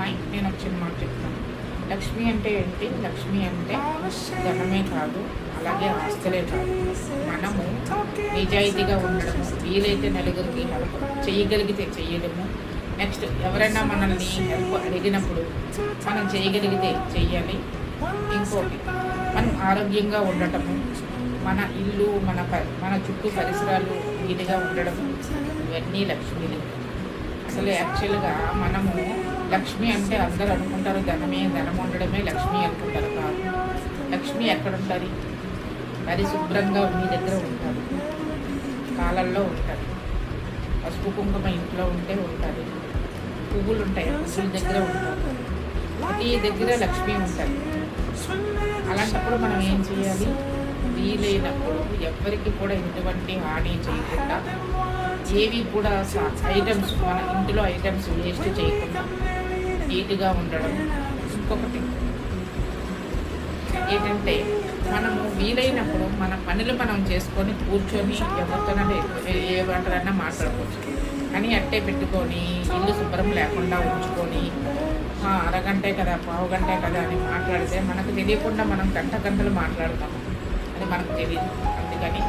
Hi, నేను ఒక చిన్న మాట చెప్తాను. లక్ష్మి అంటే ఏంటి? లక్ష్మి అంటే ధనమే కాదు, అలాగే ఆస్తులే కాదు. మనము నిజాయితీగా ఉండడము, వీలైతే నలుగురికి హెల్ప్ చేయగలిగితే చెయ్యడము. నెక్స్ట్ ఎవరైనా మనల్ని హెల్ప్ అడిగినప్పుడు మనం చేయగలిగితే చెయ్యాలి. ఇంకోటి, మనం ఆరోగ్యంగా ఉండటము, మన ఇల్లు మన చుట్టూ పరిసరాలు నీట్గా ఉండడము, ఇవన్నీ లక్ష్మీలు. అసలు యాక్చువల్గా మనము లక్ష్మి అంటే అందరూ అనుకుంటారు ధనం ఉండడమే లక్ష్మి అనుకుంటారు. కాదు, లక్ష్మి ఎక్కడుంటుంది? పరిశుభ్రంగా మీ దగ్గర ఉంటుంది, కాలల్లో ఉంటుంది, పసుపు కుంకుమ ఇంట్లో ఉంటే ఉంటుంది, పువ్వులు ఉంటాయి, పువ్వుల దగ్గర ఉంటుంది, ప్రతి దగ్గర లక్ష్మి ఉంటుంది. అలాంటప్పుడు మనం ఏం చేయాలి? వీలైనప్పుడు ఎవ్వరికి కూడా ఎటువంటి హాని చేయకుండా, ఏవి కూడా ఐటమ్స్ మన ఇంటిలో ఐటమ్స్ వేస్ట్ చేయకుండా నీట్గా ఉండడం. ఇంకొకటి ఏంటంటే, మనము వీలైనప్పుడు మన పనులు మనం చేసుకొని కూర్చొని ఎవరితోనైనా ఏ మాటలన్నా మాట్లాడుకోవచ్చు. కానీ అట్టే పెట్టుకొని ఇల్లు శుభ్రం లేకుండా ఉంచుకొని అరగంటే కదా, పావు గంటే కదా అని మాట్లాడితే మనకు తెలియకుండా మనం గంటలు మాట్లాడతాము. అది మనకు తెలియదు. అందుకని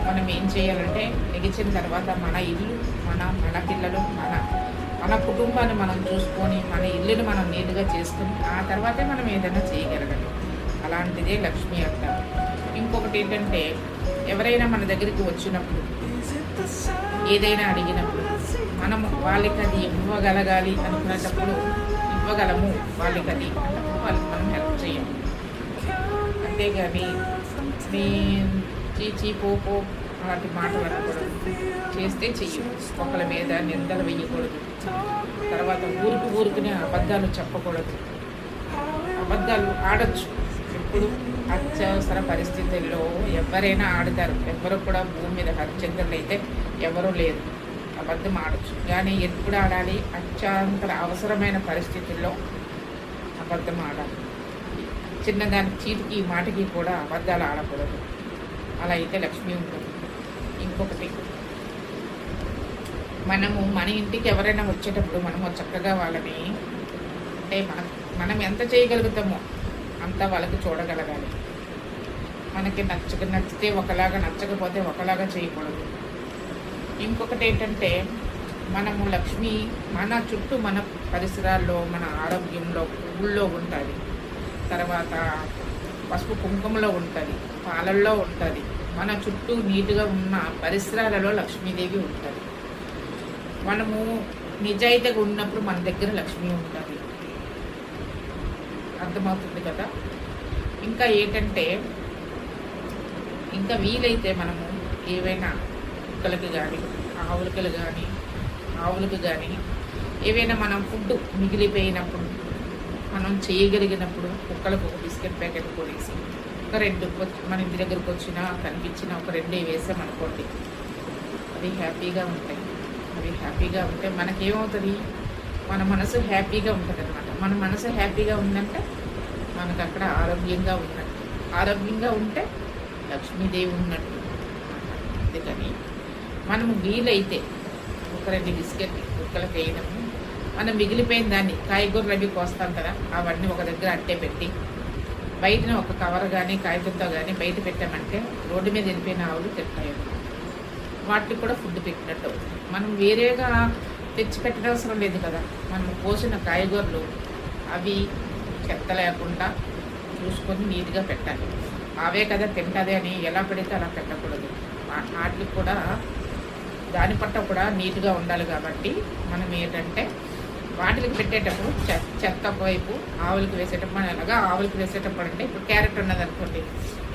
మనం ఏం చేయాలంటే, లెగిచిన తర్వాత మన ఇల్లు, మన పిల్లలు, మన కుటుంబాన్ని మనం చూసుకొని మన ఇల్లుని మనం నీట్గా చేసుకొని ఆ తర్వాతే మనం ఏదైనా చేయగలగాలి. అలాంటిదే లక్ష్మి అంటారు. ఇంకొకటి ఏంటంటే, ఎవరైనా మన దగ్గరికి వచ్చినప్పుడు ఏదైనా అడిగినప్పుడు మనము వాళ్ళకి అది ఇవ్వగలగాలి అనుకునేటప్పుడు ఇవ్వగలము. వాళ్ళకి అది అన్నప్పుడు వాళ్ళకి మనం హెల్ప్ చేయాలి. అంతేగాని మీ చీచీ పోపో అలాంటి మాటలు అనకూడదు. చేస్తే చెయ్యదు. ఒకళ్ళ మీద నిందలు వేయకూడదు. తర్వాత ఊరుకునే అబద్ధాలు చెప్పకూడదు. అబద్ధాలు ఆడచ్చు. ఇప్పుడు అత్యవసర పరిస్థితుల్లో ఎవరైనా ఆడతారు. ఎవరు కూడా భూమి మీద హరిచంద్రులు అయితే ఎవరూ లేరు. అబద్ధం ఆడచ్చు. కానీ ఎప్పుడు ఆడాలి? అత్యంత అవసరమైన పరిస్థితుల్లో అబద్ధం ఆడాలి. చిన్నదానికి చీటికి మాటకి కూడా అబద్ధాలు ఆడకూడదు. అలా అయితే లక్ష్మి ఉంటుంది. ఇంకొకటి, మనము మన ఇంటికి ఎవరైనా వచ్చేటప్పుడు మనము చక్కగా వాళ్ళని అంటే మనం ఎంత చేయగలుగుతామో అంత వాళ్ళకి చూడగలగాలి. మనకి నచ్చితే ఒకలాగా, నచ్చకపోతే ఒకలాగా చేయకూడదు. ఇంకొకటి ఏంటంటే, మనము లక్ష్మి మన చుట్టూ మన పరిసరాల్లో, మన ఆరోగ్యంలో, పువ్వుల్లో ఉంటుంది, తర్వాత పసుపు కుంకుమలో ఉంటుంది, పాలల్లో ఉంటుంది. మన చుట్టూ నీట్గా ఉన్న పరిసరాలలో లక్ష్మీదేవి ఉంటుంది. మనము నిజాయితీగా ఉన్నప్పుడు మన దగ్గర లక్ష్మి ఉంటుంది. అర్థమవుతుంది కదా? ఇంకా ఏంటంటే, ఇంకా వీలైతే మనము ఏవైనా కుక్కలకి కానీ ఆవులకు కానీ ఏవైనా మనం ఫుడ్ మిగిలిపోయినప్పుడు మనం చేయగలిగినప్పుడు కుక్కలకు ఒక బిస్కెట్ ప్యాకెట్ కొనేసి ఒక 2 మన ఇంటి దగ్గరకు వచ్చినా కనిపించిన ఒక 2 వేసామనుకోండి, అవి హ్యాపీగా ఉంటాయి. అవి హ్యాపీగా ఉంటే మనకేమవుతుంది? మన మనసు హ్యాపీగా ఉంటుంది అనమాట. మన మనసు హ్యాపీగా ఉందంటే మనకు అక్కడ ఆరోగ్యంగా ఉన్నట్టు. ఆరోగ్యంగా ఉంటే లక్ష్మీదేవి ఉన్నట్టు. అందుకని మనము వీలైతే ఒక 2 బిస్కెట్ కుక్కలకు వేయడము, మనం మిగిలిపోయిన దాన్ని కాయగూరలు అవి కోస్తాం కదా, అవన్నీ ఒక దగ్గర అట్టే పెట్టి బయటన ఒక కవర్ కానీ కాగితంతో కానీ బయట పెట్టామంటే రోడ్డు మీద వెళ్ళిపోయిన ఆవులు తింటాయి. వాటికి కూడా ఫుడ్ పెట్టినట్టు అవుతుంది. మనం వేరేగా తెచ్చి పెట్టనవసరం లేదు కదా. మనం కోసిన కాయగూరలు అవి చెత్త లేకుండా చూసుకొని నీట్గా పెట్టాలి. అవే కదా తింటుంది అని ఎలా పెడితే అలా పెట్టకూడదు. వాటికి కూడా దాని పట్ల కూడా నీట్గా ఉండాలి. కాబట్టి మనం ఏంటంటే, వాటికి పెట్టేటప్పుడు చెత్త వైపు ఆవులకి వేసేటప్పుడు, మనం ఎలాగా ఆవులకి వేసేటప్పుడు అంటే, ఇప్పుడు క్యారెట్ ఉన్నది అనుకోండి,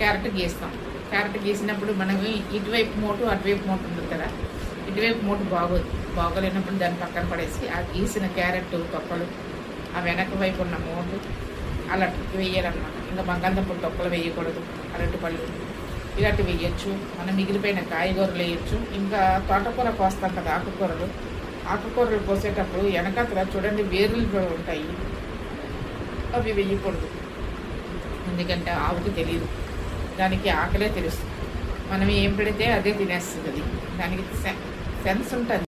క్యారెట్ గీస్తాం. క్యారెట్ గీసినప్పుడు మనం ఇటువైపు మోటు అటువైపు మోటు ఉంటుంది కదా, ఇటువైపు మోటు బాగోలేనప్పుడు దాన్ని పక్కన పడేసి ఆ గీసిన క్యారెట్ తొక్కలు, ఆ వెనక వైపు ఉన్న మోటు అలా వేయాలన్నమాట. ఇంకా బంగాళదుంపలు తొక్కలు వేయకూడదు. అరటిపళ్ళు ఇలాంటివి వేయచ్చు. మనం మిగిలిపోయిన కాయగూరలు వేయచ్చు. ఇంకా తోటకూర కోస్తాం కదా, ఆకుకూరలు కోసేటప్పుడు వెనకాతల చూడండి వేర్లు కూడా ఉంటాయి, అవి వేయకూడదు. ఎందుకంటే ఆవుకి తెలియదు, దానికి ఆకలే తెలుస్తుంది. మనం ఏం పెడితే అదే తినేస్తుంది. దానికి సెన్స్ ఉంటుంది.